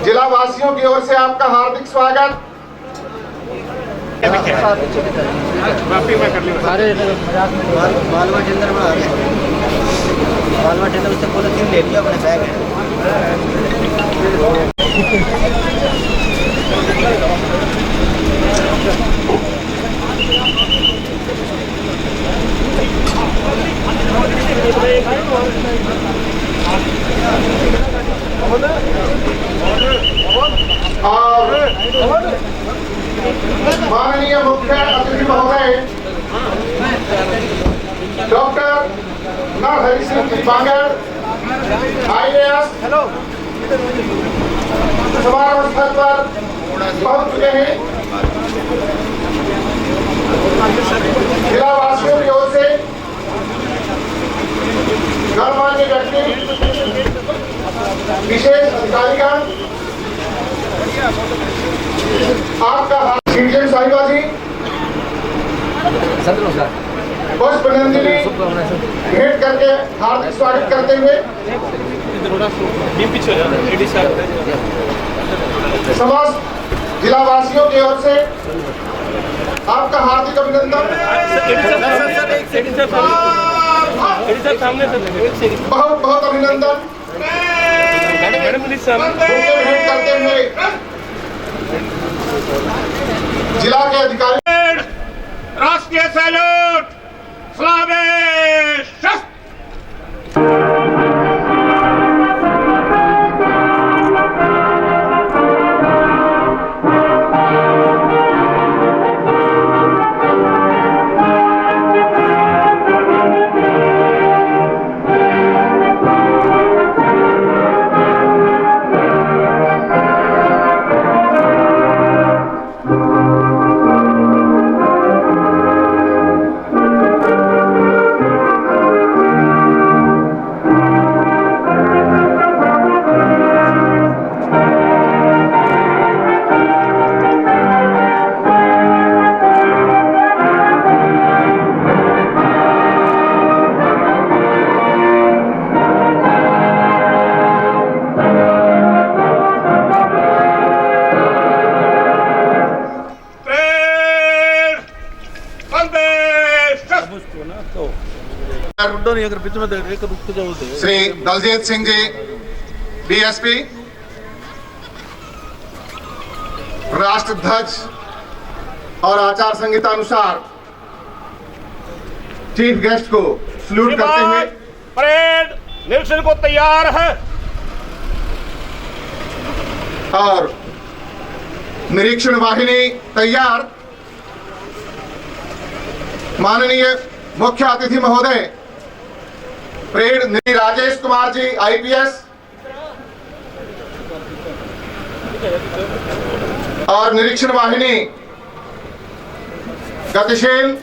जिला वासियों की ओर से आपका हार्दिक स्वागत। बालवा टेंडर में आ गए, बालवा टेंडर उससे पॉलिथीन ले लिया, अपने बैग है। और माननीय मुख्य अतिथि महोदय डॉक्टर नरहरि सिंह जी बांगड़ IAS समारोह स्थल पर पहुंच चुके हैं। जिला वासियों की ओर से गणमान्य व्यक्ति, विशेष अधिकारीगण, आपका इंडियन साहिबा जी पुष्पनंदिनी भेंट करके हार्दिक स्वागत करते हुए समस्त जिला वासियों की ओर से आपका हार्दिक अभिनंदन, बहुत बहुत अभिनंदन भेंट करते हुए जिला के अधिकारी राष्ट्रीय सैल्यूट, सलामी, शस्त्र। श्री दलजीत सिंह जी DSP, राष्ट्र ध्वज और आचार संहिता अनुसार चीफ गेस्ट को सल्यूट करते हुए परेड निरीक्षण को तैयार है और निरीक्षण वाहिनी तैयार। माननीय मुख्य अतिथि महोदय परेड राजेश कुमार जी IPS और निरीक्षण वाहिनी गतिशील।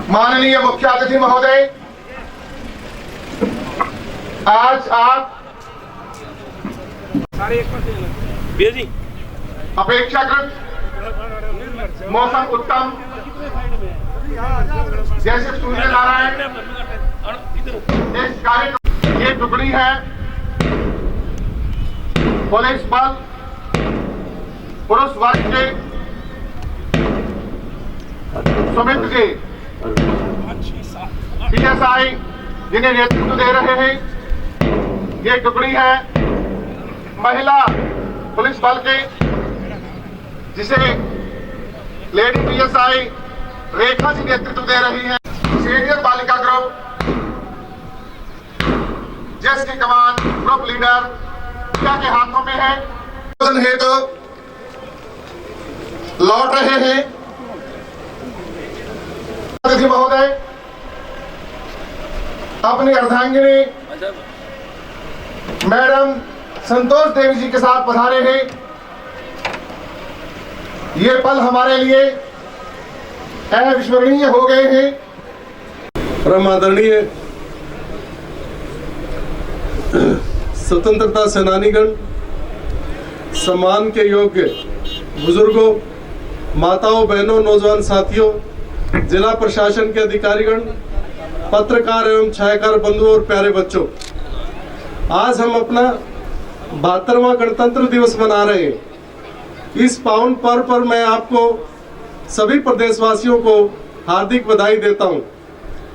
माननीय मुख्य अतिथि महोदय, आज आप अपेक्षाकृत मौसम उत्तम, जैसे सूर्य नारायण इस कार्यक्रम, ये टुकड़ी है पुलिस बल पुरुष वर्ग के सुमित जी PSI जिन्हें नेतृत्व दे रहे हैं। ये टुकड़ी है महिला पुलिस बल के, जिसे लेडी PSI रेखा जी नेतृत्व दे रही है। सीनियर बालिका ग्रुप जिसकी कमान ग्रुप लीडर के हाथों में है, तो लौट रहे हैं। अतिथि महोदय अपनी अर्धांगिनी मैडम संतोष देवी जी के साथ पधारे हैं। ये पल हमारे लिए अविस्मरणीय हो गए हैं। परम आदरणीय स्वतंत्रता सेनानीगण, सम्मान के योग्य बुजुर्गों, माताओं, बहनों, नौजवान साथियों, जिला प्रशासन के अधिकारीगण, पत्रकार एवं छायाकार बंधुओं और प्यारे बच्चों, आज हम अपना 72वां गणतंत्र दिवस मना रहे हैं। इस पावन पर्व पर मैं आपको सभी प्रदेशवासियों को हार्दिक बधाई देता हूं।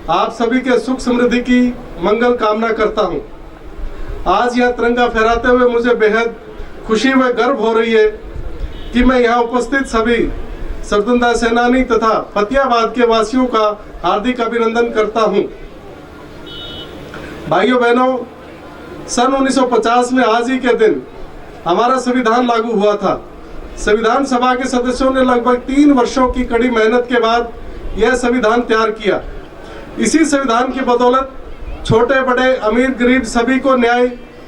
आप सभी के सुख समृद्धि की मंगल कामना करता हूं। आज यह तिरंगा फहराते हुए मुझे बेहद खुशी व गर्व हो रही है कि मैं यहाँ उपस्थित सभी स्वतंत्रता सेनानी तथा फतेहाबाद के वासियों का हार्दिक अभिनंदन करता हूं। भाइयों बहनों, सन 1950 में आज ही के दिन हमारा संविधान लागू हुआ था। संविधान सभा के सदस्यों ने लगभग 3 वर्षों की कड़ी मेहनत के बाद यह संविधान तैयार किया। इसी संविधान की बदौलत छोटे बड़े अमीर गरीब सभी को न्याय,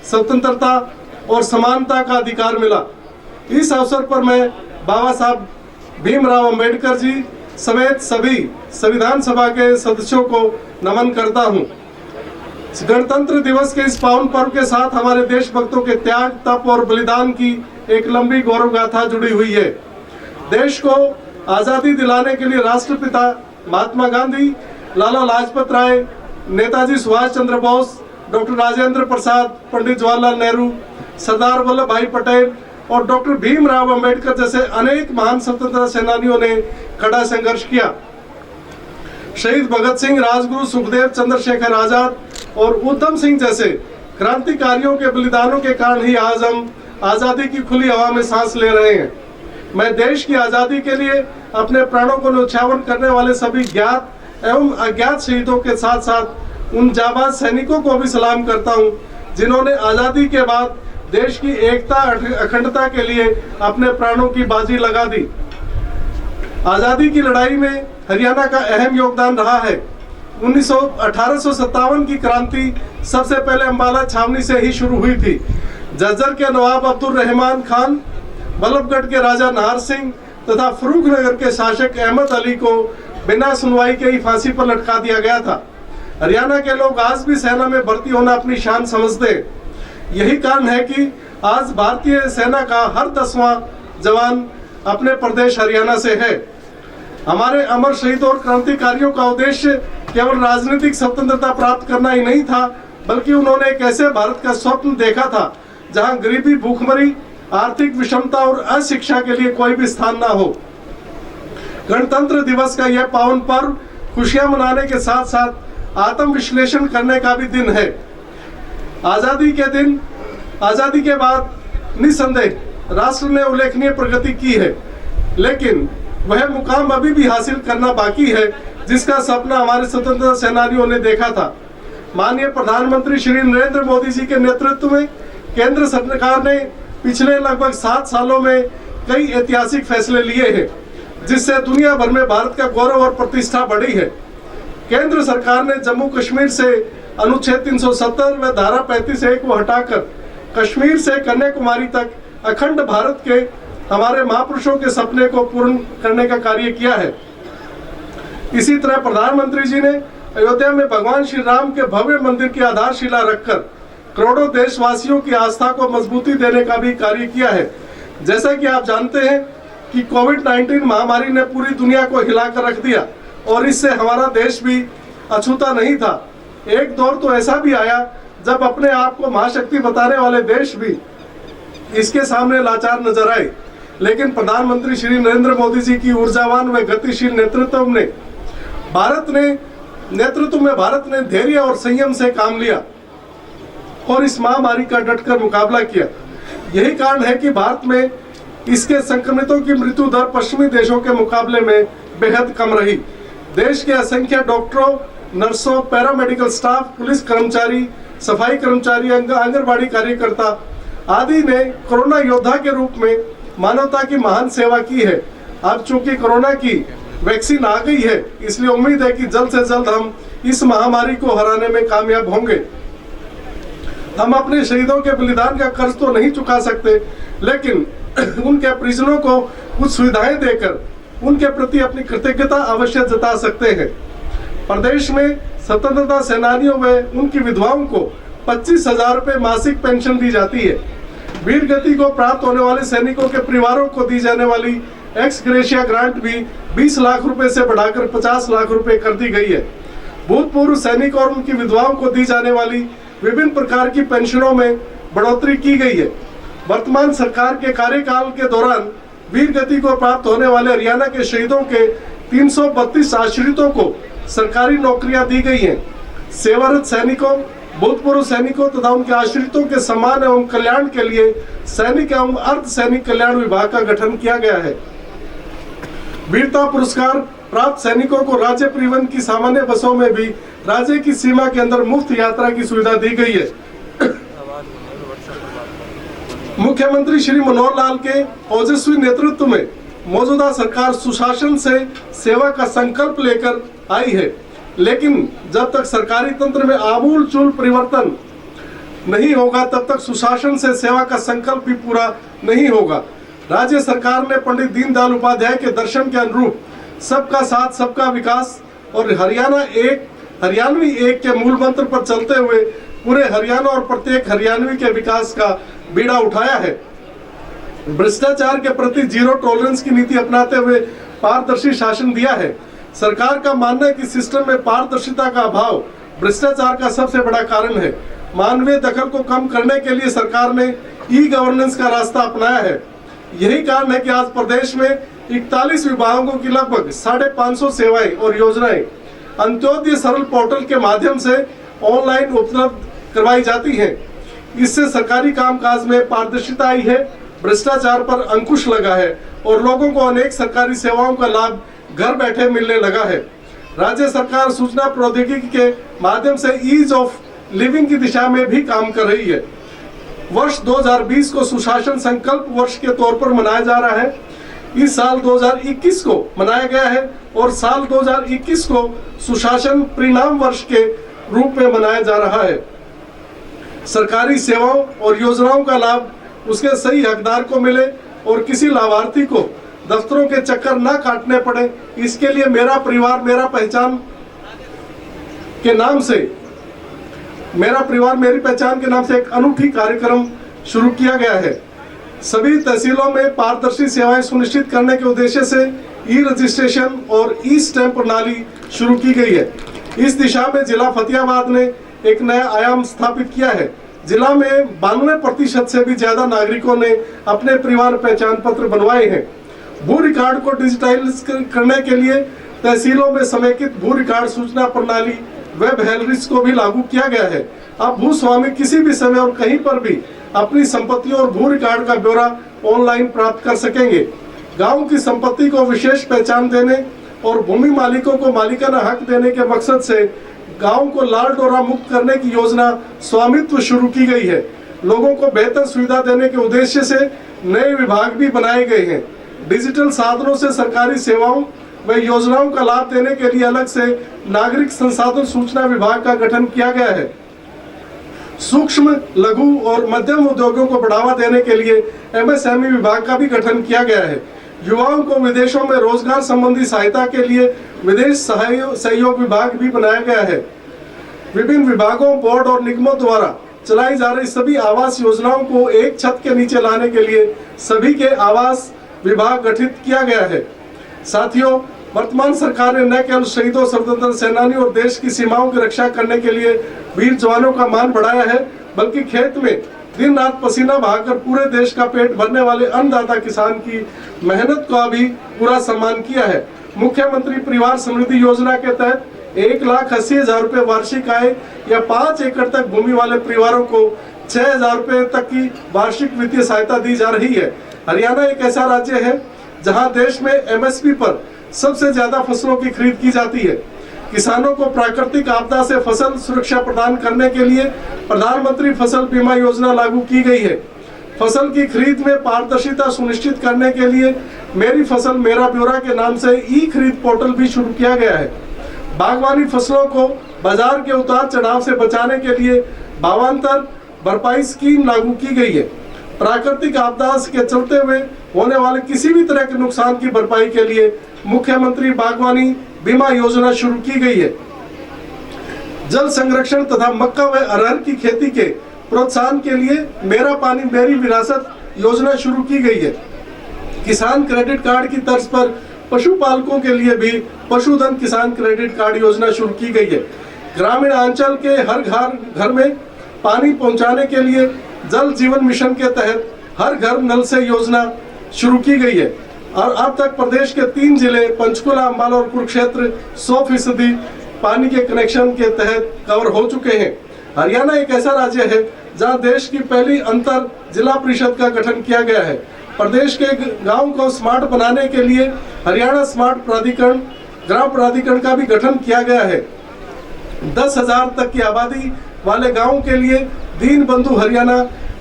स्वतंत्रता और समानता का अधिकार मिला। इस अवसर पर मैं बाबा साहब भीमराव अंबेडकर जी समेत सभी संविधान सभा के सदस्यों को नमन करता हूं। गणतंत्र दिवस के इस पावन पर्व के साथ हमारे देशभक्तों के त्याग, तप और बलिदान की एक लंबी गौरव गाथा जुड़ी हुई है। देश को आजादी दिलाने के लिए राष्ट्रपिता महात्मा गांधी, लाला लाजपत राय, नेताजी सुभाष चंद्र बोस, डॉक्टर राजेंद्र प्रसाद, पंडित जवाहरलाल नेहरू, सरदार वल्लभ भाई पटेल और डॉक्टर भीमराव अंबेडकर जैसे अनेक महान स्वतंत्रता सेनानियों ने कड़ा संघर्ष किया। शहीद भगत सिंह, राजगुरु सुखदेव, चंद्रशेखर आजाद और उधम सिंह जैसे क्रांतिकारियों के बलिदानों के कारण ही आज हम आजादी की खुली हवा में सांस ले रहे हैं। मैं देश की आजादी के लिए अपने प्राणों को न्यौछावर करने वाले सभी ज्ञात एवं अज्ञात शहीदों के साथ साथ उन जाबाज सैनिकों को भी सलाम करता हूं, जिन्होंने आजादी के बाद देश की एकता अखंडता के लिए अपने प्राणों की बाजी लगा दी। आजादी की लड़ाई में हरियाणा का अहम योगदान रहा है। 1857 की क्रांति सबसे पहले अंबाला छावनी से ही शुरू हुई थी। झज्जर के नवाब अब्दुल रहमान खान, बल्लभगढ़ के राजा नाहर सिंह तथा फर्रुखनगर के शासक अहमद अली को बिना सुनवाई के ही फांसी पर लटका दिया गया था। हरियाणा के लोग आज भी सेना में भर्ती होना अपनी शान समझते हैं। यही कारण है कि आज भारतीय सेना का हर 10वां जवान अपने प्रदेश हरियाणा से है। हमारे अमर शहीदों और क्रांतिकारियों का उद्देश्य केवल राजनीतिक स्वतंत्रता प्राप्त करना ही नहीं था, बल्कि उन्होंने एक ऐसे भारत का स्वप्न देखा था जहां गरीबी, भूखमरी, आर्थिक विषमता और अशिक्षा के लिए कोई भी स्थान ना हो। गणतंत्र दिवस का यह पावन पर्व खुशियां मनाने के साथ साथ आत्म विश्लेषण करने का भी दिन है। आजादी के बाद निसंदेह राष्ट्र ने उल्लेखनीय प्रगति की है, लेकिन वह मुकाम अभी भी हासिल करना बाकी है जिसका सपना हमारे स्वतंत्रता सेनानियों ने देखा था। माननीय प्रधानमंत्री श्री नरेंद्र मोदी जी के नेतृत्व में केंद्र सरकार ने पिछले लगभग 7 सालों में कई ऐतिहासिक फैसले लिए हैं, जिससे दुनिया भर में भारत का गौरव और प्रतिष्ठा बढ़ी है। केंद्र सरकार ने जम्मू कश्मीर से अनुच्छेद 370 व धारा 35(1) को हटाकर कश्मीर से कन्याकुमारी तक अखंड भारत के हमारे महापुरुषों के सपने को पूर्ण करने का कार्य किया है। इसी तरह प्रधानमंत्री जी ने अयोध्या में भगवान श्री राम के भव्य मंदिर की आधारशिला रखकर करोड़ों देशवासियों की आस्था को मजबूती देने का भी कार्य किया है। जैसा कि आप जानते हैं कि कोविड-19 महामारी ने पूरी दुनिया को हिलाकर रख दिया और इससे हमारा देश भी अछूता नहीं था। एक दौर तो ऐसा भी आया जब अपने आप को महाशक्ति बताने वाले देश भी इसके सामने लाचार नजर आए, लेकिन प्रधानमंत्री श्री नरेंद्र मोदी जी की ऊर्जावान व गतिशील नेतृत्व में भारत ने धैर्य और संयम से काम लिया और इस महामारी का डटकर मुकाबला किया। यही कारण है कि भारत में इसके संक्रमितों की मृत्यु दर पश्चिमी देशों के मुकाबले में बेहद कम रही। देश के असंख्य डॉक्टरों, नर्सों, पैरामेडिकल स्टाफ, पुलिस कर्मचारी, सफाई कर्मचारी, आंगनबाड़ी कार्यकर्ता आदि ने कोरोना योद्धा के रूप में मानवता की महान सेवा की है। अब चूंकि कोरोना की वैक्सीन आ गई है, इसलिए उम्मीद है कि जल्द से जल्द हम इस महामारी को हराने में कामयाब होंगे। हम अपने शहीदों के बलिदान का कर्ज तो नहीं चुका सकते, लेकिन उनके परिजनों को कुछ सुविधाएं देकर उनके प्रति अपनी कृतज्ञता अवश्य जता सकते हैं। प्रदेश में स्वतंत्रता सेनानियों व उनकी विधवाओं को 25,000 रुपये मासिक पेंशन दी जाती है। वीर गति को प्राप्त होने वाले सैनिकों के परिवारों को दी जाने वाली एक्स ग्रेशिया ग्रांट भी 20 लाख रुपए से बढ़ाकर 50 लाख रुपए कर दी गई है। भूतपूर्व सैनिक और उनकी विधवाओं को दी जाने वाली विभिन्न प्रकार की पेंशनों में बढ़ोतरी की गई है। वर्तमान सरकार के कार्यकाल के दौरान वीर गति को प्राप्त होने वाले हरियाणा के शहीदों के 332 आश्रितों को सरकारी नौकरियां दी गई हैं। सेवारत सैनिकों, भूतपूर्व सैनिकों तथा उनके आश्रितों के सम्मान एवं कल्याण के लिए सैनिक एवं अर्ध सैनिक कल्याण विभाग का गठन किया गया है। वीरता पुरस्कार प्राप्त सैनिकों को राज्य परिवहन की सामान्य बसों में भी राज्य की सीमा के अंदर मुफ्त यात्रा की सुविधा दी गई है। मुख्यमंत्री श्री मनोहर लाल के ओजस्वी नेतृत्व में मौजूदा सरकार सुशासन से सेवा का संकल्प लेकर आई है, लेकिन जब तक सरकारी तंत्र में आमूल चूल परिवर्तन नहीं होगा तब तक सुशासन से सेवा का संकल्प भी पूरा नहीं होगा। राज्य सरकार ने पंडित दीनदयाल उपाध्याय के दर्शन के अनुरूप सबका साथ सबका विकास और हरियाणवी एक के मूल मंत्र पर चलते हुए पूरे हरियाणा और प्रत्येक हरियाणवी के विकास का बीड़ा उठाया है। भ्रष्टाचार के प्रति जीरो टॉलरेंस की नीति अपनाते हुए पारदर्शी शासन दिया है। सरकार का मानना है कि सिस्टम में पारदर्शिता का अभाव भ्रष्टाचार का सबसे बड़ा कारण है। मानवीय दखल को कम करने के लिए सरकार ने ई गवर्नेंस का रास्ता अपनाया है। यही कारण है कि आज प्रदेश में 41 विभागों की लगभग 550 सेवाएं और योजनाएं अंत्योदय सरल पोर्टल के माध्यम से ऑनलाइन उपलब्ध करवाई जाती हैं। इससे सरकारी कामकाज में पारदर्शिता आई है, भ्रष्टाचार पर अंकुश लगा है और लोगों को अनेक सरकारी सेवाओं का लाभ घर बैठे मिलने लगा है। राज्य सरकार सूचना प्रौद्योगिकी के माध्यम से ईज ऑफ लिविंग की दिशा में भी काम कर रही है। वर्ष 2020 को सुशासन संकल्प वर्ष के तौर पर मनाया जा रहा है। इस साल 2021 को मनाया गया है और साल 2021 को सुशासन परिणाम वर्ष के रूप में मनाया जा रहा है। सरकारी सेवाओं और योजनाओं का लाभ उसके सही हकदार को मिले और किसी लाभार्थी को दफ्तरों के चक्कर ना काटने पड़े, इसके लिए मेरा परिवार मेरा पहचान के नाम से मेरा परिवार मेरी पहचान के नाम से एक अनूठी कार्यक्रम शुरू किया गया है। सभी तहसीलों में पारदर्शी सेवाएं सुनिश्चित करने के उद्देश्य से ई रजिस्ट्रेशन और ई स्टैंप प्रणाली शुरू की गई है। इस दिशा में जिला फतेहाबाद ने एक नया आयाम स्थापित किया है। जिला में 92% से भी ज्यादा नागरिकों ने अपने परिवार पहचान पत्र बनवाए हैं। भू रिकॉर्ड को डिजिटाइज करने के लिए तहसीलों में समेकित भू रिकॉर्ड सूचना प्रणाली वेब हेलरिस को भी लागू किया गया है। अब भूस्वामी किसी भी समय और कहीं पर भी अपनी संपत्तियों और भू रिकॉर्ड का ब्यौरा ऑनलाइन प्राप्त कर सकेंगे। गांव की संपत्ति को विशेष पहचान देने और भूमि मालिकों को मालिकाना हक देने के मकसद से गांव को लाल डोरा मुक्त करने की योजना स्वामित्व शुरू की गई है। लोगों को बेहतर सुविधा देने के उद्देश्य से नए विभाग भी बनाए गए हैं। डिजिटल साधनों से सरकारी सेवाओं व योजनाओं का लाभ देने के लिए अलग से नागरिक संसाधन सूचना विभाग का गठन किया गया है। सूक्ष्म, लघु और मध्यम उद्योगों को बढ़ावा देने के लिए MSME विभाग का भी गठन किया गया है। युवाओं को विदेशों में रोजगार संबंधी सहायता के लिए विदेश सहयोग विभाग भी बनाया गया है। विभिन्न विभागों, बोर्ड और निगमों द्वारा चलाई जा रही सभी आवास योजनाओं को एक छत के नीचे लाने के लिए सभी के आवास विभाग गठित किया गया है। साथियों, वर्तमान सरकार ने न केवल शहीदों, स्वतंत्रता सेनानियों और देश की सीमाओं की रक्षा करने के लिए वीर जवानों का मान बढ़ाया है, बल्कि खेत में दिन रात पसीना बहाकर पूरे देश का पेट भरने वाले अन्नदाता किसान की मेहनत का भी पूरा सम्मान किया है। मुख्यमंत्री परिवार समृद्धि योजना के तहत 1,80,000 रुपए वार्षिक आय या 5 एकड़ तक भूमि वाले परिवारों को 6,000 रुपए तक की वार्षिक वित्तीय सहायता दी जा रही है। हरियाणा एक ऐसा राज्य है जहां देश में MSP पर सबसे ज्यादा फसलों की खरीद की जाती है। किसानों को प्राकृतिक आपदा से फसल सुरक्षा प्रदान करने के लिए प्रधानमंत्री फसल बीमा योजना लागू की गई है। फसल की खरीद में पारदर्शिता सुनिश्चित करने के लिए मेरी फसल मेरा ब्यौरा के नाम से ई खरीद पोर्टल भी शुरू किया गया है। बागवानी फसलों को बाजार के उतार चढ़ाव से बचाने के लिए भावांतर भरपाई स्कीम लागू की गई है। प्राकृतिक आपदा के चलते हुए होने वाले किसी भी तरह के नुकसान की भरपाई के लिए मुख्यमंत्री बागवानी बीमा योजना शुरू की गई है। जल संरक्षण तथा मक्का व अरहर की खेती के प्रोत्साहन के लिए मेरा पानी मेरी विरासत योजना शुरू की गई है। किसान क्रेडिट कार्ड की तर्ज पर पशुपालकों के लिए भी पशुधन किसान क्रेडिट कार्ड योजना शुरू की गई है। ग्रामीण अंचल के हर घर में पानी पहुंचाने के लिए जल जीवन मिशन के तहत हर घर नल से योजना शुरू की गई है और अब तक प्रदेश के 3 जिले पंचकुला, अंबाला और कुरुक्षेत्र 100% पानी के कनेक्शन के तहत कवर हो चुके हैं। हरियाणा एक ऐसा राज्य है जहां देश की पहली अंतर जिला परिषद का गठन किया गया है। प्रदेश के गांव को स्मार्ट बनाने के लिए हरियाणा स्मार्ट प्राधिकरण, ग्राम प्राधिकरण का भी गठन किया गया है। 10,000 तक की आबादी वाले गांव के लिए दीन बंधु हरियाणा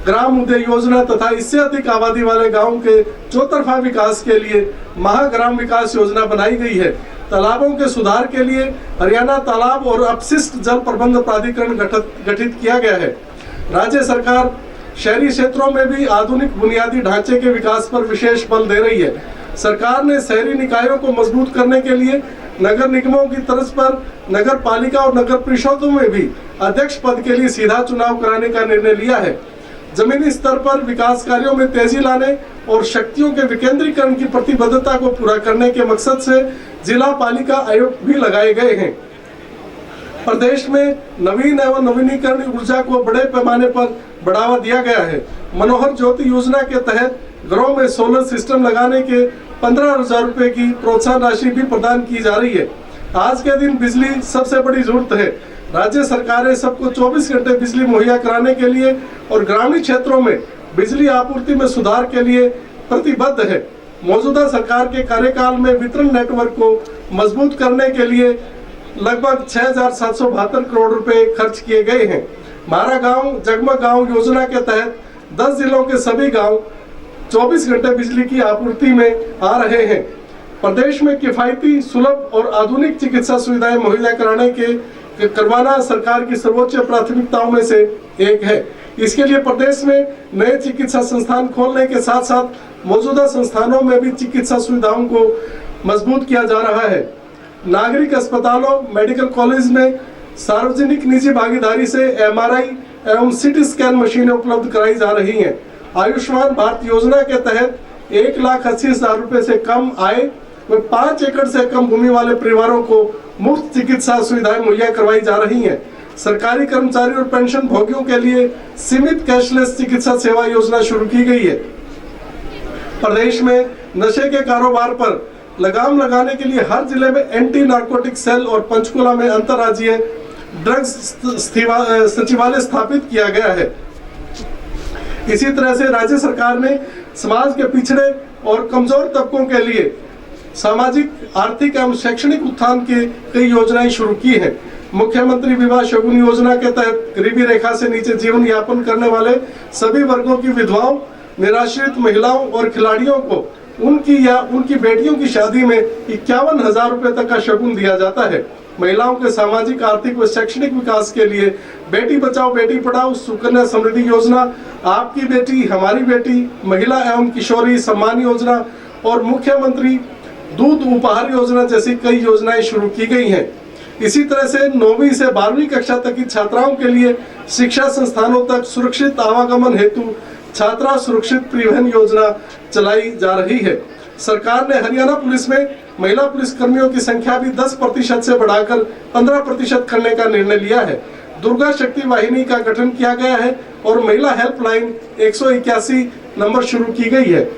ग्राम उदय योजना तथा इससे अधिक आबादी वाले गांव के चौतरफा विकास के लिए महाग्राम विकास योजना बनाई गई है। तालाबों के सुधार के लिए हरियाणा तालाब और अपशिष्ट जल प्रबंध प्राधिकरण गठित किया गया है। राज्य सरकार शहरी क्षेत्रों में भी आधुनिक बुनियादी ढांचे के विकास पर विशेष बल दे रही है। सरकार ने शहरी निकायों को मजबूत करने के लिए नगर निगमों की तर्ज पर नगर पालिका और नगर परिषदों में भी अध्यक्ष पद के लिए सीधा चुनाव कराने का निर्णय लिया है। जमीनी स्तर पर विकास कार्यों में तेजी लाने और शक्तियों के विकेंद्रीकरण की प्रतिबद्धता को पूरा करने के मकसद से जिला पालिका आयोग भी लगाए गए हैं। प्रदेश में नवीन एवं नवीनीकरण ऊर्जा को बड़े पैमाने पर बढ़ावा दिया गया है। मनोहर ज्योति योजना के तहत घरों में सोलर सिस्टम लगाने के 15,000 रुपए की प्रोत्साहन राशि भी प्रदान की जा रही है। आज के दिन बिजली सबसे बड़ी जरूरत है। राज्य सरकारें सबको 24 घंटे बिजली मुहैया कराने के लिए और ग्रामीण क्षेत्रों में बिजली आपूर्ति में सुधार के लिए प्रतिबद्ध है। मौजूदा सरकार के कार्यकाल में वितरण नेटवर्क को मजबूत करने के लिए लगभग 6,772 करोड़ रुपए खर्च किए गए हैं। मारा गांव जगमग गांव योजना के तहत 10 जिलों के सभी गांव 24 घंटे बिजली की आपूर्ति में आ रहे हैं। प्रदेश में किफायती, सुलभ और आधुनिक चिकित्सा सुविधाएं मुहैया करवाना सरकार की सर्वोच्च प्राथमिकताओं में से एक है। इसके लिए प्रदेश में नए चिकित्सा संस्थान खोलने के साथ साथ मौजूदा संस्थानों में भी चिकित्सा सुविधाओं को मजबूत किया जा रहा है। नागरिक अस्पतालों, मेडिकल कॉलेज में सार्वजनिक निजी भागीदारी से MRI एवं CT स्कैन मशीनें उपलब्ध कराई जा रही हैं। आयुष्मान भारत योजना के तहत 1,80,000 रुपए से कम आय व 5 एकड़ से कम भूमि वाले परिवारों को मुफ्त चिकित्सा सुविधाएं मुहैया करवाई जा रही हैं। सरकारी कर्मचारी और पेंशन भोगियों के लिए सीमित कैशलेस चिकित्सा सेवा योजना शुरू की गई है। प्रदेश में नशे के कारोबार पर लगाम लगाने के लिए हर जिले में एंटी नार्कोटिक सेल और पंचकुला में अंतर्राज्यीय ड्रग्स सचिवालय स्थापित किया गया है। इसी तरह से राज्य सरकार ने समाज के पिछड़े और कमजोर तबकों के लिए सामाजिक, आर्थिक एवं शैक्षणिक उत्थान की कई योजनाएं शुरू की हैं। मुख्यमंत्री विवाह शगुन योजना के तहत गरीबी रेखा से नीचे जीवन यापन करने वाले सभी वर्गों की विधवाओं, निराश्रित महिलाओं और खिलाड़ियों को उनकी या उनकी बेटियों की शादी में 51,000 रुपए तक का शगुन दिया जाता है। महिलाओं के सामाजिक, आर्थिक व शैक्षणिक विकास के लिए बेटी बचाओ बेटी पढ़ाओ, सुकन्या समृद्धि योजना, आपकी बेटी हमारी बेटी, महिला एवं किशोरी सम्मान योजना और मुख्यमंत्री दूध उपहार योजना जैसी कई योजनाएं शुरू की गई हैं। इसी तरह से 9वीं से 12वीं कक्षा तक की छात्राओं के लिए शिक्षा संस्थानों तक सुरक्षित आवागमन हेतु छात्रा सुरक्षित परिवहन योजना चलाई जा रही है। सरकार ने हरियाणा पुलिस में महिला पुलिस कर्मियों की संख्या भी 10% से बढ़ाकर 15% करने का निर्णय लिया है। दुर्गा शक्ति वाहिनी का गठन किया गया है और महिला हेल्पलाइन 181 नंबर शुरू की गई है।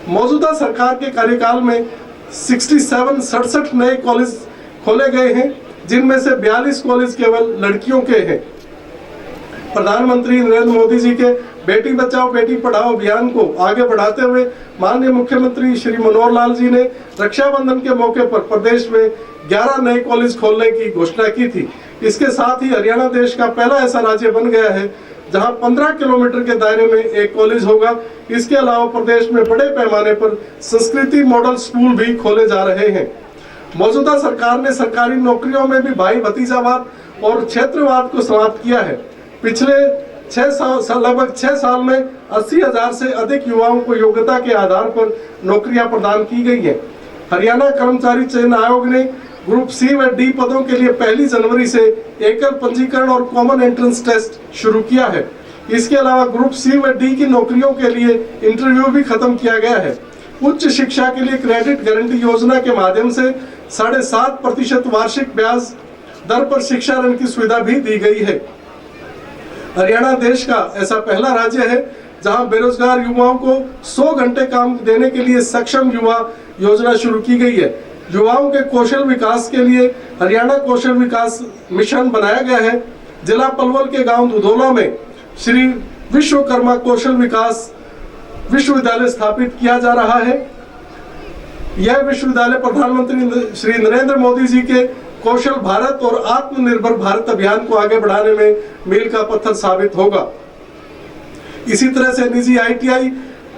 मौजूदा सरकार के कार्यकाल में 67 नए कॉलेज खोले गए हैं, जिनमें से 42 कॉलेज केवल लड़कियों के हैं। प्रधानमंत्री नरेंद्र मोदी जी के बेटी बचाओ बेटी पढ़ाओ अभियान को आगे बढ़ाते हुए माननीय मुख्यमंत्री श्री मनोहर लाल जी ने रक्षाबंधन के मौके पर प्रदेश में 11 नए कॉलेज खोलने की घोषणा की थी। इसके साथ ही हरियाणा देश का पहला ऐसा राज्य बन गया है जहां 15 किलोमीटर के दायरे में एक कॉलेज होगा। इसके अलावा प्रदेश में बड़े पैमाने पर संस्कृति मॉडल स्कूल भी खोले जा रहे हैं। मौजूदा सरकार ने सरकारी नौकरियों में भी भाई भतीजावाद और क्षेत्रवाद को समाप्त किया है। पिछले लगभग 6 साल में 80,000 से अधिक युवाओं को योग्यता के आधार पर नौकरियां प्रदान की गई हैं। हरियाणा कर्मचारी चयन आयोग ने ग्रुप C व D पदों के लिए 1 जनवरी से एकल पंजीकरण और कॉमन एंट्रेंस टेस्ट शुरू किया है। इसके अलावा ग्रुप C व D की नौकरियों के लिए इंटरव्यू भी खत्म किया गया है। उच्च शिक्षा के लिए क्रेडिट गारंटी योजना के माध्यम से 7.5% वार्षिक ब्याज दर पर शिक्षा ऋण की सुविधा भी दी गई है। हरियाणा देश का ऐसा पहला राज्य है जहां बेरोजगार युवाओं को 100 घंटे काम देने के लिए सक्षम युवा योजना शुरू की गई है। युवाओं के कौशल विकास के लिए हरियाणा कौशल विकास मिशन बनाया गया है। जिला पलवल के गांव दुधौला में श्री विश्वकर्मा कौशल विकास विश्वविद्यालय स्थापित किया जा रहा है। यह विश्वविद्यालय प्रधानमंत्री श्री नरेंद्र मोदी जी के कौशल भारत और आत्मनिर्भर भारत अभियान को आगे बढ़ाने में मील का पत्थर साबित होगा। इसी तरह से निजी ITI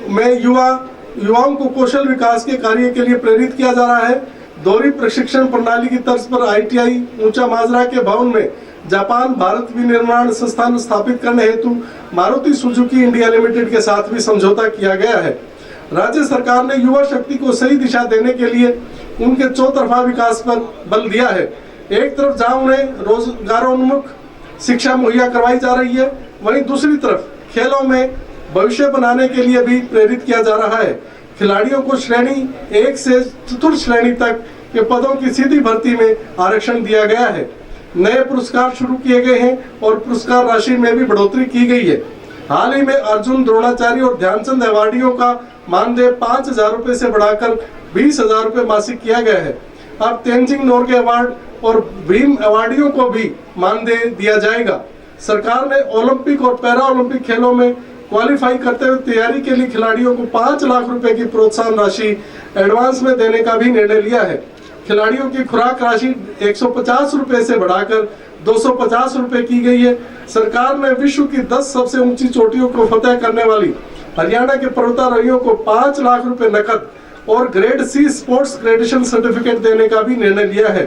में युवाओं को कौशल विकास के कार्य के लिए प्रेरित किया जा रहा है। दोहरी प्रशिक्षण प्रणाली की तर्ज पर ITI ऊंचा माजरा के भवन में जापान भारत विनिर्माण संस्थान स्थापित करने हेतु मारुति सुजुकी इंडिया लिमिटेड के साथ भी समझौता किया गया है। राज्य सरकार ने युवा शक्ति को सही दिशा देने के लिए उनके चौतरफा विकास पर बल दिया है। एक तरफ जहां उन्हें रोजगारोन्मुख शिक्षा मुहैया करवाई जा रही है, वहीं दूसरी तरफ खेलों में भविष्य बनाने के लिए भी प्रेरित किया जा रहा है। खिलाड़ियों को श्रेणी 1 से चतुर्थ श्रेणी तक के पदों की सीधी भर्ती में आरक्षण दिया गया है। नए पुरस्कार शुरू किए गए हैं और पुरस्कार राशि में भी बढ़ोतरी की गई है। हाल ही में अर्जुन, द्रोणाचार्य और ध्यानचंद अवार्डियों का मानदेय 5,000 रुपए से बढ़ाकर 20,000 रुपए मासिक किया गया है। अब तेंजिंग नोर्गे अवार्ड और भीम अवार्डियों को भी मानदेय दिया जाएगा। सरकार ने ओलंपिक और पैरा ओलंपिक खेलों में क्वालिफाई करते हुए तैयारी के लिए खिलाड़ियों को 5 लाख रुपए की प्रोत्साहन राशि एडवांस में देने का भी निर्णय लिया है। खिलाड़ियों की खुराक राशि 150 रुपए से बढ़ाकर 250 रुपए की गई है। सरकार ने विश्व की 10 सबसे ऊंची चोटियों को फतेह करने वाली हरियाणा के पर्वतारोहियों को 5 लाख रुपए नकद और grade C sports gradation certificate देने का भी निर्णय लिया है।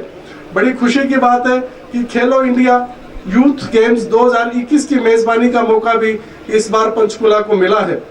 बड़ी खुशी की बात है कि खेलो इंडिया यूथ गेम्स 2021 की मेजबानी का मौका भी इस बार पंचकुला को मिला है।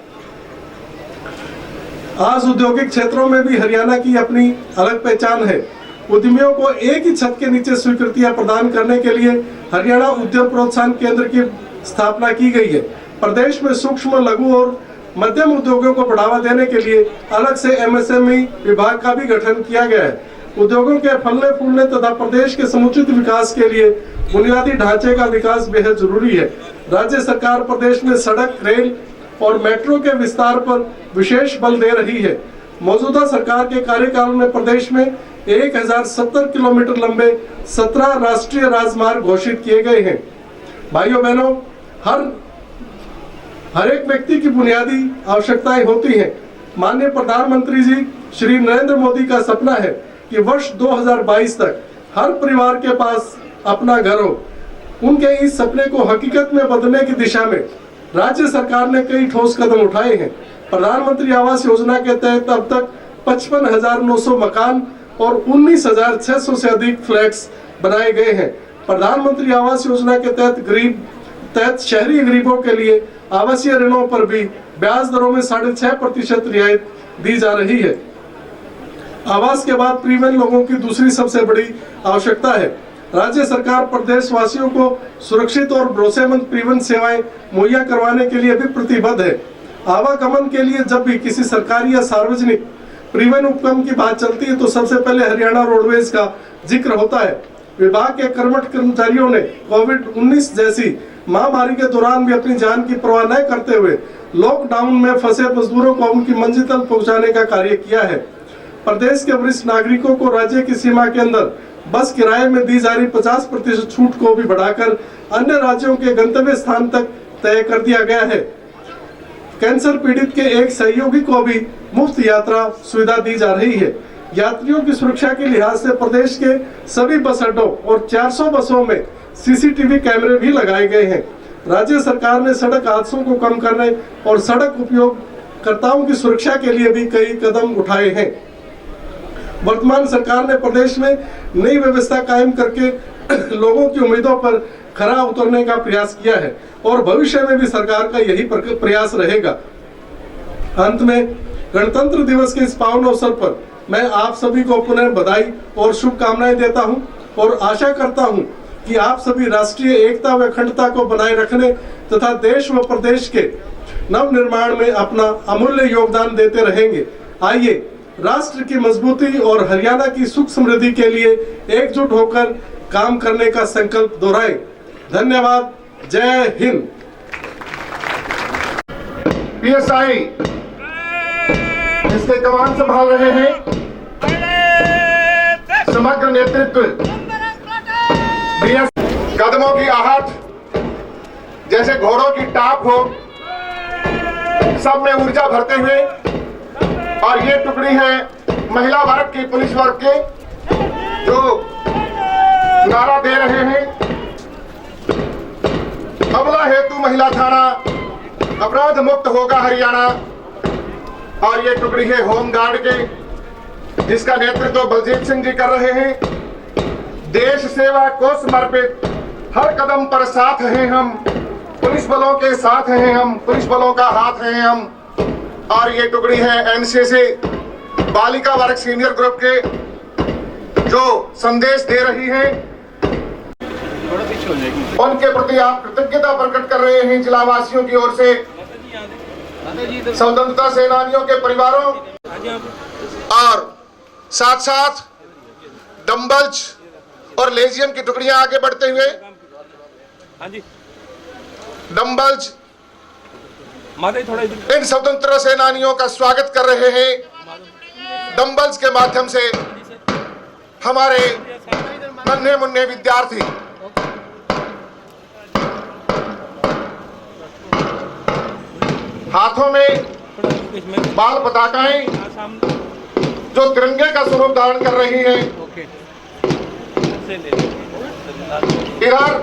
आज औद्योगिक क्षेत्रों में भी हरियाणा की अपनी अलग पहचान है। उद्यमियों को एक ही छत के नीचे स्वीकृतियां प्रदान करने के लिए हरियाणा उद्यम प्रोत्साहन केंद्र की स्थापना की गई है। प्रदेश में सूक्ष्म, लघु और मध्यम उद्योगों को बढ़ावा देने के लिए अलग से MSME विभाग का भी गठन किया गया है। उद्योगों के फलने फूलने तथा प्रदेश के समुचित विकास के लिए बुनियादी ढांचे का विकास बेहद जरूरी है। राज्य सरकार प्रदेश में सड़क, रेल और मेट्रो के विस्तार पर विशेष बल दे रही है। मौजूदा सरकार के कार्यकाल में प्रदेश में 1070 किलोमीटर लंबे 17 राष्ट्रीय राजमार्ग घोषित किए गए हैं। भाइयों बहनों, हर एक व्यक्ति की बुनियादी आवश्यकताएं होती हैं। माननीय प्रधानमंत्री जी श्री नरेंद्र मोदी का सपना है कि वर्ष 2022 तक हर परिवार के पास अपना घर हो। उनके इस सपने को हकीकत में बदलने की दिशा में राज्य सरकार ने कई ठोस कदम उठाए हैं। प्रधानमंत्री आवास योजना के तहत अब तक 55,900 मकान और 19,600 से अधिक फ्लैट्स बनाए गए हैं। प्रधानमंत्री आवास योजना के तहत शहरी गरीबों के लिए आवासीय ऋणों पर भी ब्याज दरों में 6.5% रियायत दी जा रही है। आवास के बाद परिवहन लोगों की दूसरी सबसे बड़ी आवश्यकता है। राज्य सरकार प्रदेश वासियों को सुरक्षित और भरोसेमंद परिवहन सेवाएं मुहैया करवाने के लिए भी प्रतिबद्ध है। आवागमन के लिए जब भी किसी सरकारी या सार्वजनिक परिवहन उपक्रम की बात चलती है तो सबसे पहले हरियाणा रोडवेज का जिक्र होता है। विभाग के कर्मठ कर्मचारियों ने कोविड-19 जैसी महामारी के दौरान भी अपनी जान की परवाह न करते हुए लॉकडाउन में फंसे मजदूरों को उनकी मंजिल तक पहुंचाने का कार्य किया है। प्रदेश के वरिष्ठ नागरिकों को राज्य की सीमा के अंदर बस किराए में दी जा रही 50% छूट को भी बढ़ाकर अन्य राज्यों के गंतव्य स्थान तक तय कर दिया गया है। कैंसर पीड़ित के एक सहयोगी को भी मुफ्त यात्रा सुविधा दी जा रही है। यात्रियों की सुरक्षा के लिहाज से प्रदेश के सभी बस अड्डों और 400 बसों में CCTV कैमरे भी लगाए गए हैं। राज्य सरकार ने सड़क हादसों को कम करने और सड़क उपयोगकर्ताओं की सुरक्षा के लिए भी कई कदम उठाए हैं। वर्तमान सरकार ने प्रदेश में नई व्यवस्था कायम करके लोगों की उम्मीदों पर खरा उतरने का प्रयास किया है और भविष्य में भी सरकार का यही प्रयास रहेगा। अंत में गणतंत्र दिवस के इस पावन अवसर पर मैं आप सभी को पुनः बधाई और शुभकामनाएं देता हूं और आशा करता हूं कि आप सभी राष्ट्रीय एकता व अखंडता को बनाए रखने तथा देश व प्रदेश के नव निर्माण में अपना अमूल्य योगदान देते रहेंगे। आइए राष्ट्र की मजबूती और हरियाणा की सुख समृद्धि के लिए एकजुट होकर काम करने का संकल्प दोहराएं। धन्यवाद। जय हिंद। पीएसआई इसके कमान संभाल रहे हैं। समग्र नेतृत्व कदमों की आहट जैसे घोड़ों की टाप हो, सब में ऊर्जा भरते हुए, और ये टुकड़ी है महिला वर्ग की, पुलिस वर्ग के, जो नारा दे रहे हैं, अबला हेतु महिला थाना, अपराध मुक्त होगा हरियाणा। और ये टुकड़ी है होमगार्ड के, जिसका नेतृत्व बलजीत सिंह जी कर रहे हैं। देश सेवा को समर्पित हर कदम पर साथ हैं हम, पुलिस बलों के साथ हैं हम, पुलिस बलों का हाथ हैं हम। और ये टुकड़ी है एनसीसी बालिका वर्ग सीनियर ग्रुप के, जो संदेश दे रही है। उनके प्रति आप कृतज्ञता प्रकट कर रहे हैं जिलावासियों की ओर से। स्वतंत्रता सेनानियों के परिवारों और साथ साथ डंबल्स और लेजियम की टुकड़ियां आगे बढ़ते हुए डंबल्स इन स्वतंत्रता सेनानियों का स्वागत कर रहे हैं। डंबल्स के माध्यम से हमारे नन्हे मुन्ने विद्यार्थी हाथों में बाल पताकाएं जो तिरंगे का स्वरूप धारण कर रही हैं, इधर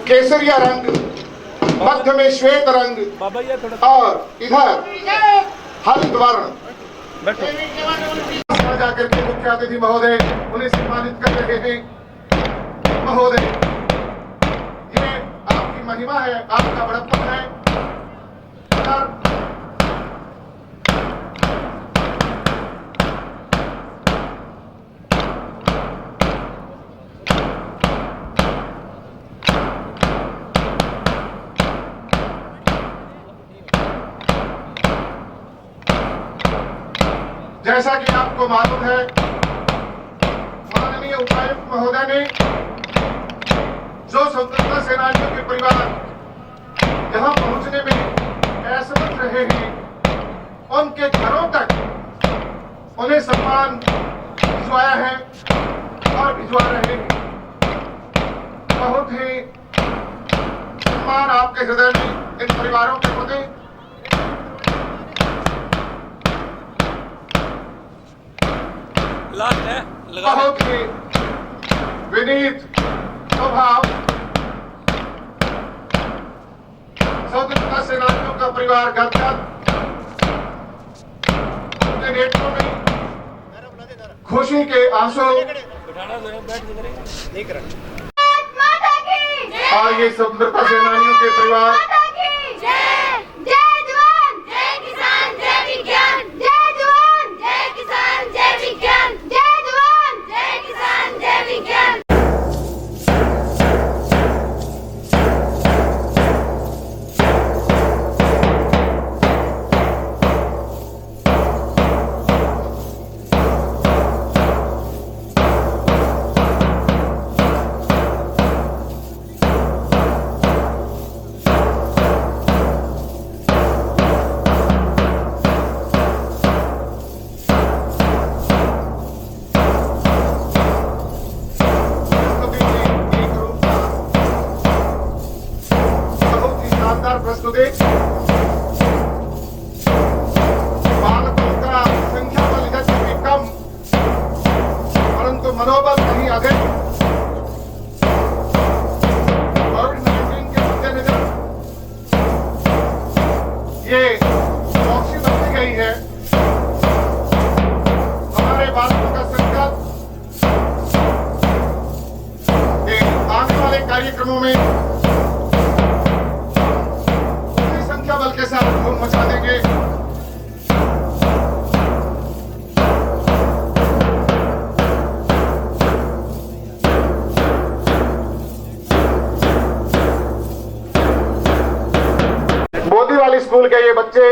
केसरिया रंग, मध्य में श्वेत रंग, और इधर हरित वर्ण। जाकर के मुख्य अतिथि महोदय उन्हें सम्मानित कर रहे हैं। महोदय, ये आपकी महिमा है, आपका बड़प्पन है। जैसा कि आपको मालूम है, माननीय उपायुक्त महोदय ने जो स्वतंत्रता सेनानियों के परिवार यहाँ पहुंचने में असमर्थ रहे हैं, उनके घरों तक उन्हें सम्मान भिजवाया है और भिजवा रहे हैं। बहुत ही सम्मान आपके हृदय में इन परिवारों के प्रति। बहुत ही विनीत स्वभाव स्वतंत्रता सेनानियों का परिवार घर तक अपने नेत्रों में खुशी के आंसू, और ये स्वतंत्रता सेनानियों के परिवार प्रस्तुति। बालकों का संख्या बल यद्यपि कम, परंतु मनोबल कहीं अधिक। कोविड-19 के मद्देनजर ये चौकसी बरती गई है। हमारे बालकों का संकल्प आने वाले कार्यक्रमों में बल के साथ धूम मचा देंगे। बोदी वाली स्कूल के ये बच्चे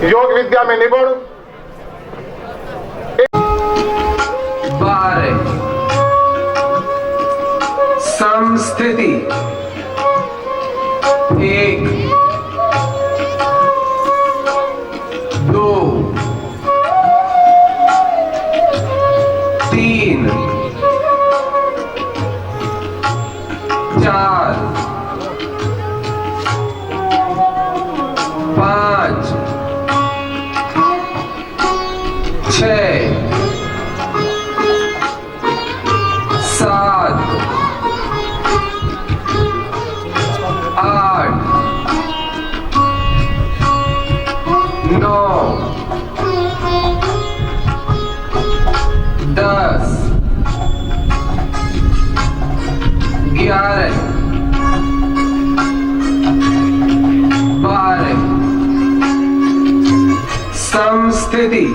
योग विद्या में निपुण। समस्थिति 6 7 8 9 10 11 12 समस्थिति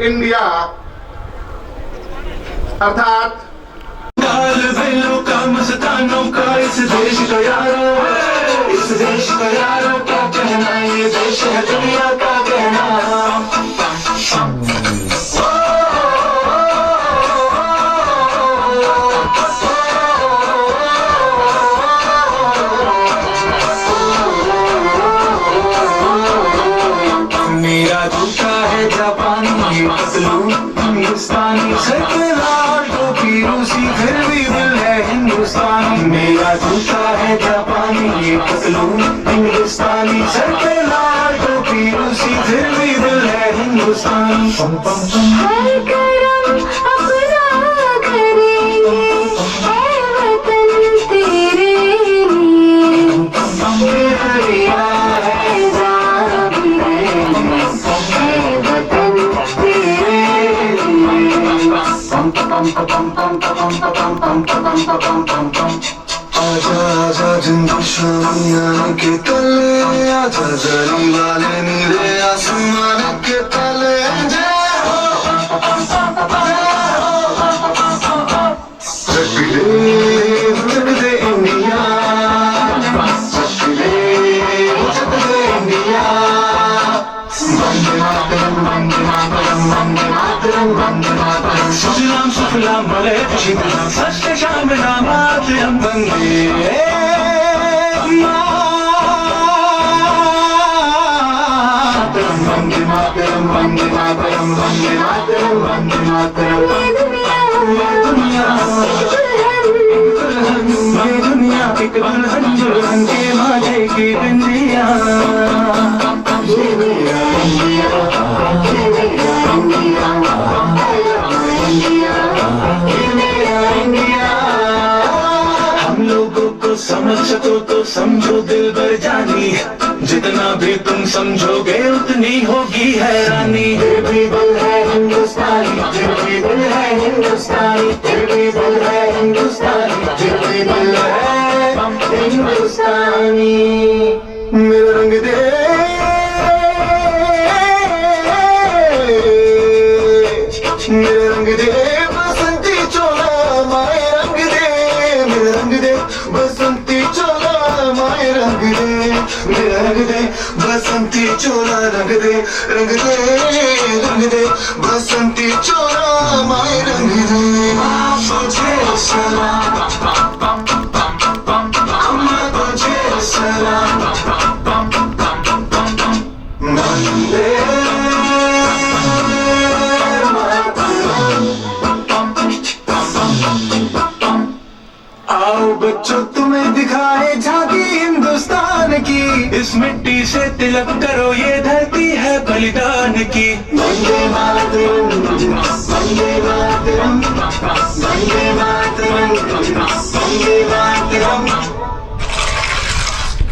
इंडिया अर्थात का मस्तानों का इस देश का यारो, इस देश का यारो क्या कहना, ये देश है दुनिया का कहना। मेरा जूता है जापानी पतलून हिंदुस्तानी, सर पे लाल टोपी रूसी फिर भी दिल है हिंदुस्तानी। मेरा जूता है जापानी पतलून हिंदुस्तानी, सर पे लाल टोपी रूसी फिर भी दिल है हिंदुस्तानी। पम पम पम हर करम अपना करेंगे, है वतन तेरे लिए। पम पम तेरे pam pam pam pam pam pam pam आजा आजा दिन दुश्मनियां के तले, आजा जरी वाले नीले आसमान के तले। जय हो जग दे इंडिया, जग दे इंडिया। वंदे मातरम वंदे मातरम वंदे मातरम वंदे मातरम। सुजलाम सुफलाम मलयज शीतलाम सस्य श्यामलाम मातरम। वंदे मातरम वंदे मातरम वंदे मातरम वंदे मातरम वंदे मातरम। ये दुनिया एक दुल्हन दुल्हन के माथे की बिंदिया। ये मेरा इंडिया, ये मेरा इंडिया, ये मेरा इंडिया। हम लोगों को समझ सको तो समझो दिल भर जानी, जितना भी तुम समझोगे उतनी होगी हैरानी। फिर भी दिल है हिंदुस्तानी, फिर भी दिल है हिंदुस्तानी, फिर भी दिल है हिंदुस्तानी, फिर भी दिल है हिंदुस्तानी। मेरा रंग दे, मेरा रंग दे बसंती चोला, माए रंग दे। मेरा रंग दे बसंती चोला, माए रंग दे। मेरा रंग दे बसंती चोला, रंग दे रंग दे रंग दे बसंती चोला, माए रंग दे। तुझे सलाम, तुझे सलाम। वंदे आओ बच्चों तुम्हें दिखाए झांकी हिंदुस्तान की, इस मिट्टी से तिलक करो ये धरती है बलिदान की। वंदे मातरम वंदे मातरम वंदे मातरम वंदे मातरम।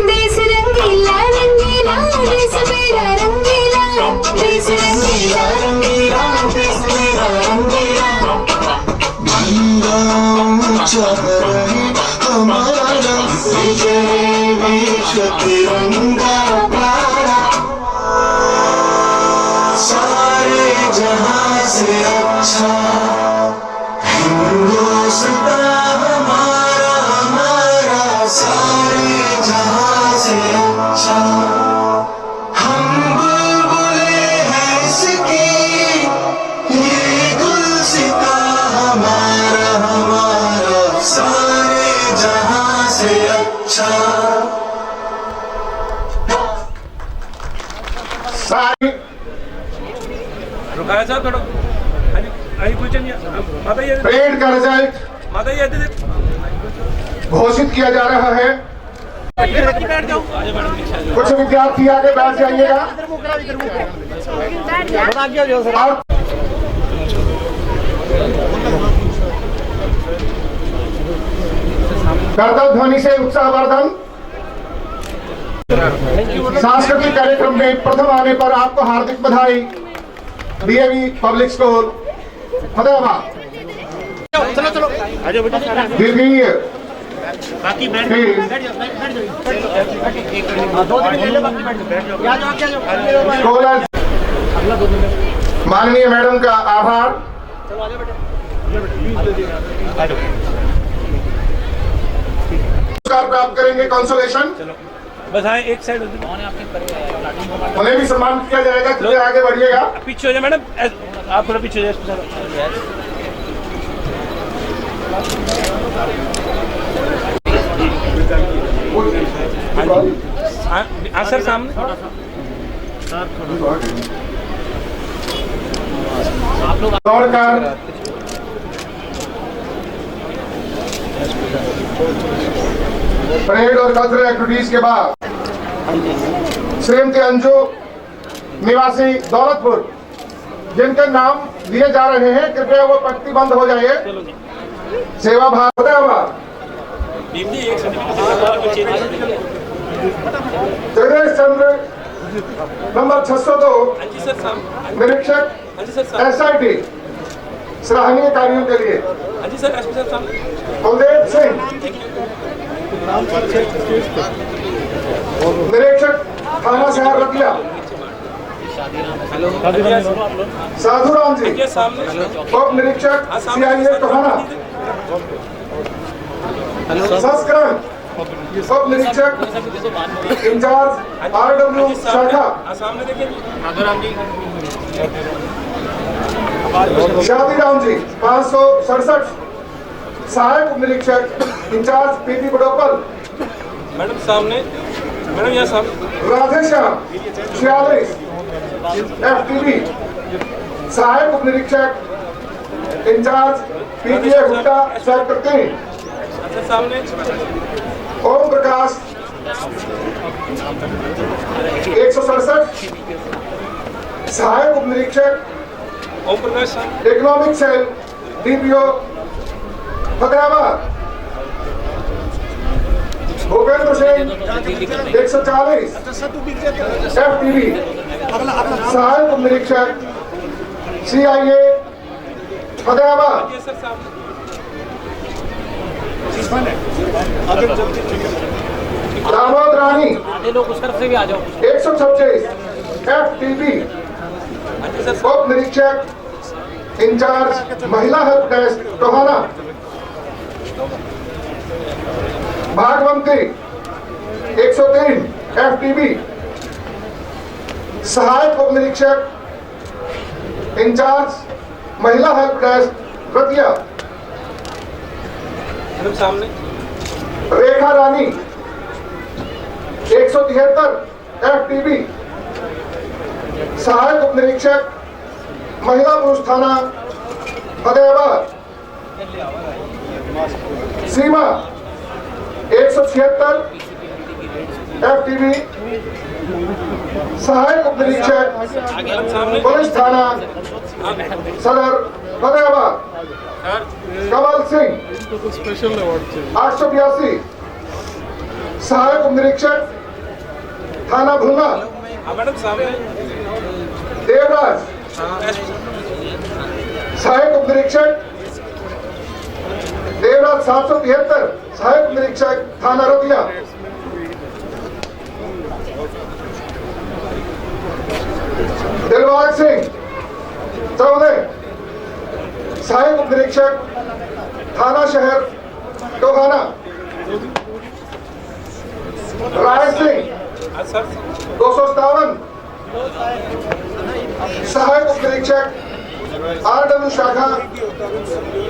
देश रंगीला रंगीला देश मेरा रंगीला, देश रंगीला रंगीला देश मेरा रंगीला। चल रही हमारा विजय विश्व तिरंगा प्यारा, सारे जहां से अच्छा हिंदुस्तान हमारा हमारा, सारे जहां से अच्छा। हम बुलबुले हैं इसकी, ये गुलसिता हमारा हमारा, सारे जहां से अच्छा। सारी रुकाया साहब थोड़ा। अभी कुछ नहीं माता ये परेड का रिजल्ट माता ये घोषित किया जा रहा है। बैठ जाओ। कुछ विद्यार्थी आगे बैठ जाइएगा। और करतब ध्वनि से उत्साहवर्धन। सांस्कृतिक कार्यक्रम में प्रथम आने पर आपको हार्दिक बधाई। DAV public school Fatehabad. चलो चलो आजा बेटा। द्वितीय बाकी बैठ स्कूल माननीय मैडम का आभार। पुरस्कार प्राप्त करेंगे कंसोलेशन। बस हाँ एक साइड उन्हें भी सम्मानित किया जाएगा। कृपया आगे बढ़िएगा। पीछे हो जाए मैडम, आप थोड़ा पीछे हो जाए। हाँ सर सामने दौड़कर परेड और कल्चरल एक्टिविटीज के बाद श्रीमती अंजू निवासी दौलतपुर, जिनके नाम लिए जा रहे हैं, कृपया वो पंक्तिबद्ध हो जाइए। सेवा भारत जगदीश चंद्र नंबर 602 निरीक्षक SIT सराहनीय कार्यों के लिए हाँ जी सर, एसपी साहब सामने। कुलदीप सिंह, निरीक्षक थाना शहर रतिया। साधुराम जी, ये सामने। उप निरीक्षक CIA टोहाना। संस्करण उप निरीक्षक इंचार्ज RW शाखा। सामने देखिए। शादीराम जी 567, सहायक उप निरीक्षक इंचार्ज PP बडोपल। मैडम सामने, मैडम यहाँ सामने। राधेश्याम 46, FTB, सहायक उप निरीक्षक इंचार्ज PPA हुड्डा सेक्टर 3। अच्छा सामने। ओम प्रकाश 167, सहायक उप निरीक्षक ओम प्रकाश साहब। Economic cell DPO Fatehabad. Bhupendra Singh 140, FTB, सहायक उप निरीक्षक CIA फतेहाबाद। ये सर सामने। दामोद रानी लोग उस तरफ से भी आ जाओ। 126, FTB, उप निरीक्षक इंचार्ज महिला help desk Tohana. Bhagwanti 103, FTB, सहायक उप निरीक्षक इंचार्ज महिला हेल्प डेस्क रतिया। मैडम सामने। रेखा रानी 173, FTB, सहायक उप निरीक्षक महिला पुरुष थाना फतेहाबाद। सीमा 176, FTB, सहायक उप निरीक्षक पुलिस थाना सदर फतेहाबाद। कमल सिंह 882, सहायक उप निरीक्षक थाना भुलना। हाँ मैडम सामने। देवराज सहायक उप निरीक्षक देवराज 773, सहायक उप निरीक्षक थाना रतिया। दिलबाग सिंह 14, सहायक उप निरीक्षक थाना शहर टोहाना। राय सिंह हाँ सर। 257, सहायक उप निरीक्षक RW शाखा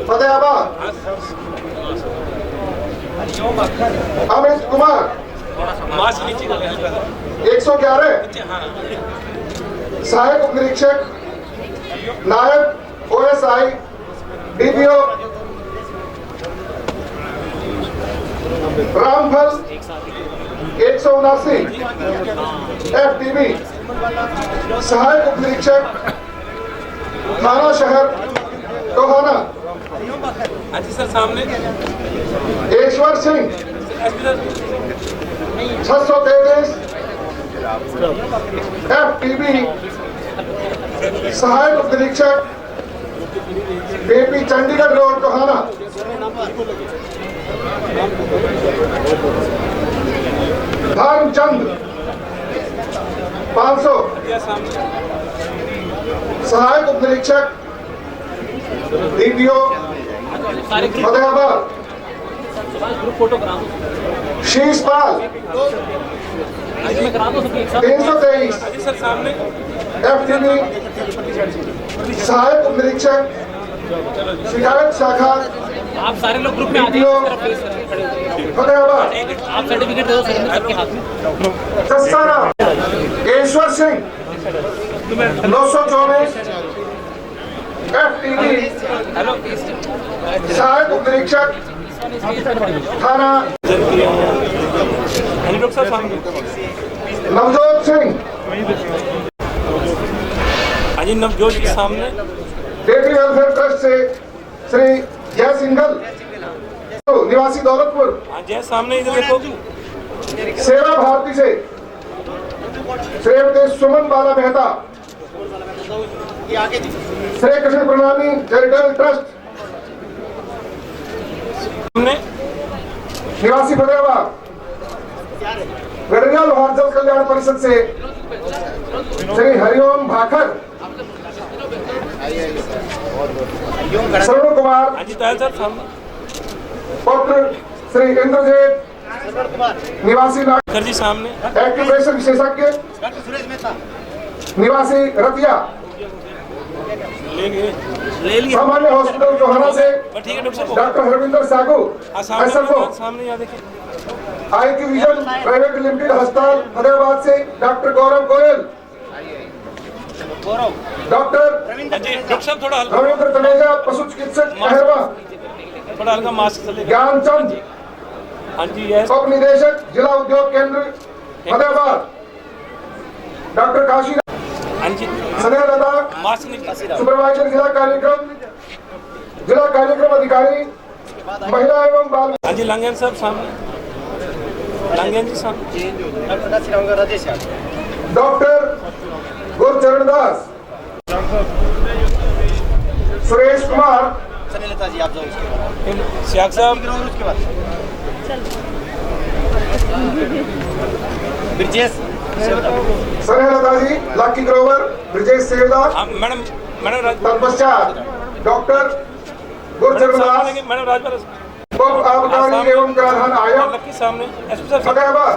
फतेहाबाद। अमित कुमार मास्क नीचे। 111, सहायक उप निरीक्षक नायब OSI DPO रामफल 179, FTB, सहायक उप निरीक्षक थाना शहर टोहाना। हाँ जी सर सामने। ईश्वर सिंह एसपी साहब। 633, FTB, सहायक उप निरीक्षक BP चंडीगढ़ रोड टोहाना। धर्मचंद 500, ये सामने। सहायक उप निरीक्षक DPO फतेहाबाद। शीशपाल 323, हाँ जी सर सामने। FTB, सहायक उप निरीक्षक शिकायत शाखा आप सारे लोग ग्रुप में आ DPO फतेहाबाद। आप सर्टिफिकेट दे दो सबके हाथ में। दस्ताना ईश्वर सिंह 924, FTB, सहायक उप निरीक्षक थाना। डॉक्टर साहब सामने। नवजोत सिंह हाँ जी नवजोत के सामने। बेटी वेलफेयर ट्रस्ट से श्री जय सिंघल निवासी दौलतपुर। हाँ जय सामने इधर देखो। सेवा भारती से श्रीमती सुमन बाला मेहता। श्री कृष्ण प्रणामी चैरिटेबल ट्रस्ट हमने निवासी फतेहाबाद गढ़िया लोहार जल कल्याण परिषद से श्री हरिओम भाकर, श्रवण कुमार हाँ जी तायल साहब सामने, पुत्र श्री इंद्रजीत निवासी सर जी सामने, एक्यूप्रेशर विशेषज्ञ निवासी रतिया, ले लिए सामान्य हॉस्पिटल जोहाना से ठीक है डॉक्टर साहब, डॉक्टर हरविंदर सागू, हाँ SMO, सामने यहाँ देखिए, IQ विजन प्राइवेट लिमिटेड अस्पताल फतेहाबाद से डॉक्टर गौरव गोयल, डॉक्टर हाँ जी डॉक्टर साहब थोड़ा हल्का, रविंद्र तनेजा पशु चिकित्सक मेहरवा, थोड़ा हल्का मास्क चलेगा, ज्ञानचंद हाँ जी यस, उप निदेशक जिला उद्योग केंद्र फतेहाबाद, डॉक्टर काशी हाँ जी स्नेह लता मास्क निकाल, सुपरवाइजर जिला कार्यक्रम अधिकारी महिला एवं बाल, हाँ जी लांगेन साहब सामने, लांगेन जी सामने, डॉक्टर गुरचरण दास, सुरेश कुमार, सियाग साहब, स्नेह लता जी, लकी ग्रोवर, ब्रिजेश सेवदार, हाँ मैडम राज, तत्पश्चात डॉक्टर गुरचरण दास, मैडम राजपाल उप आबकारी एवं कराधान आयोग लक्की सामने, एसपी साहब फतेहाबाद,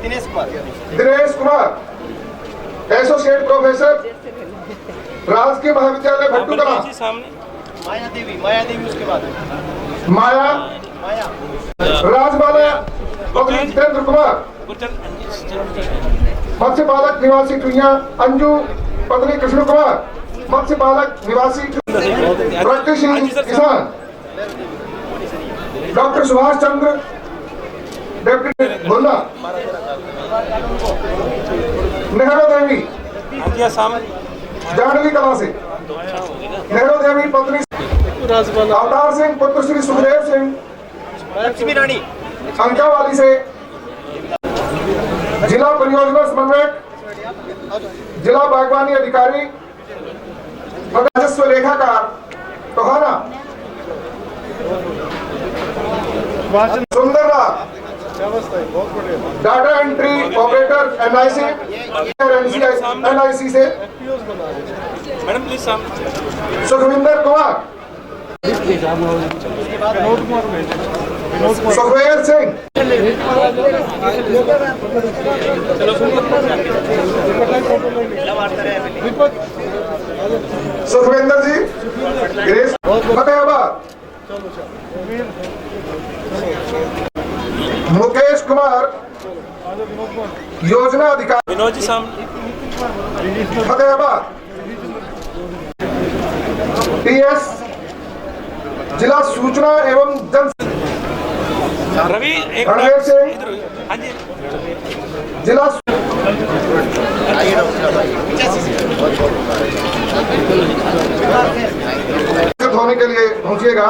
दिनेश कुमार एसोसिएट प्रोफेसर राजकीय महाविद्यालय भट्टू कला, जी सामने, माया राजबाला पत्नी जितेंद्र कुमार, मत्स्य पालक निवासी टुइया अंजू पत्नी कृष्ण कुमार, मत्स्य पालक निवासी प्रगतिशील किसान, डॉक्टर सुभाष चंद्र डेप्यूटी भुल्ला, नेहरू देवी हाँ जी सामने, जानवी कला से नेहरू देवी पत्नी अवतार सिंह पुत्र श्री सुखदेव सिंह, लक्ष्मी रानी अंकावाली से जिला परियोजना समन्वयक, जिला बागवानी अधिकारी, राजस्व लेखाकार Tohana, Sunderlal data entry operator NIC से मैडम प्लीज सामने, सुखविंदर कुमार, सुखवेर सिंह, सुखविंदर जी गिरीश फतेहाबाद, मुकेश कुमार योजना अधिकारी विनोद जी सामने, फतेहाबाद, TS जिला सूचना एवं जन रवि एक रणवीर सिंह इधर, हाँ जी जिला होने के लिए पहुंचिएगा।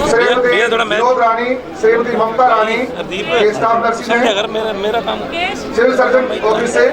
श्रीमती विनोद रानी, श्रीमती ममता रानी के स्टाफ नर्सिंग है, अगर मेरा काम सिविल सर्जन ऑफिस से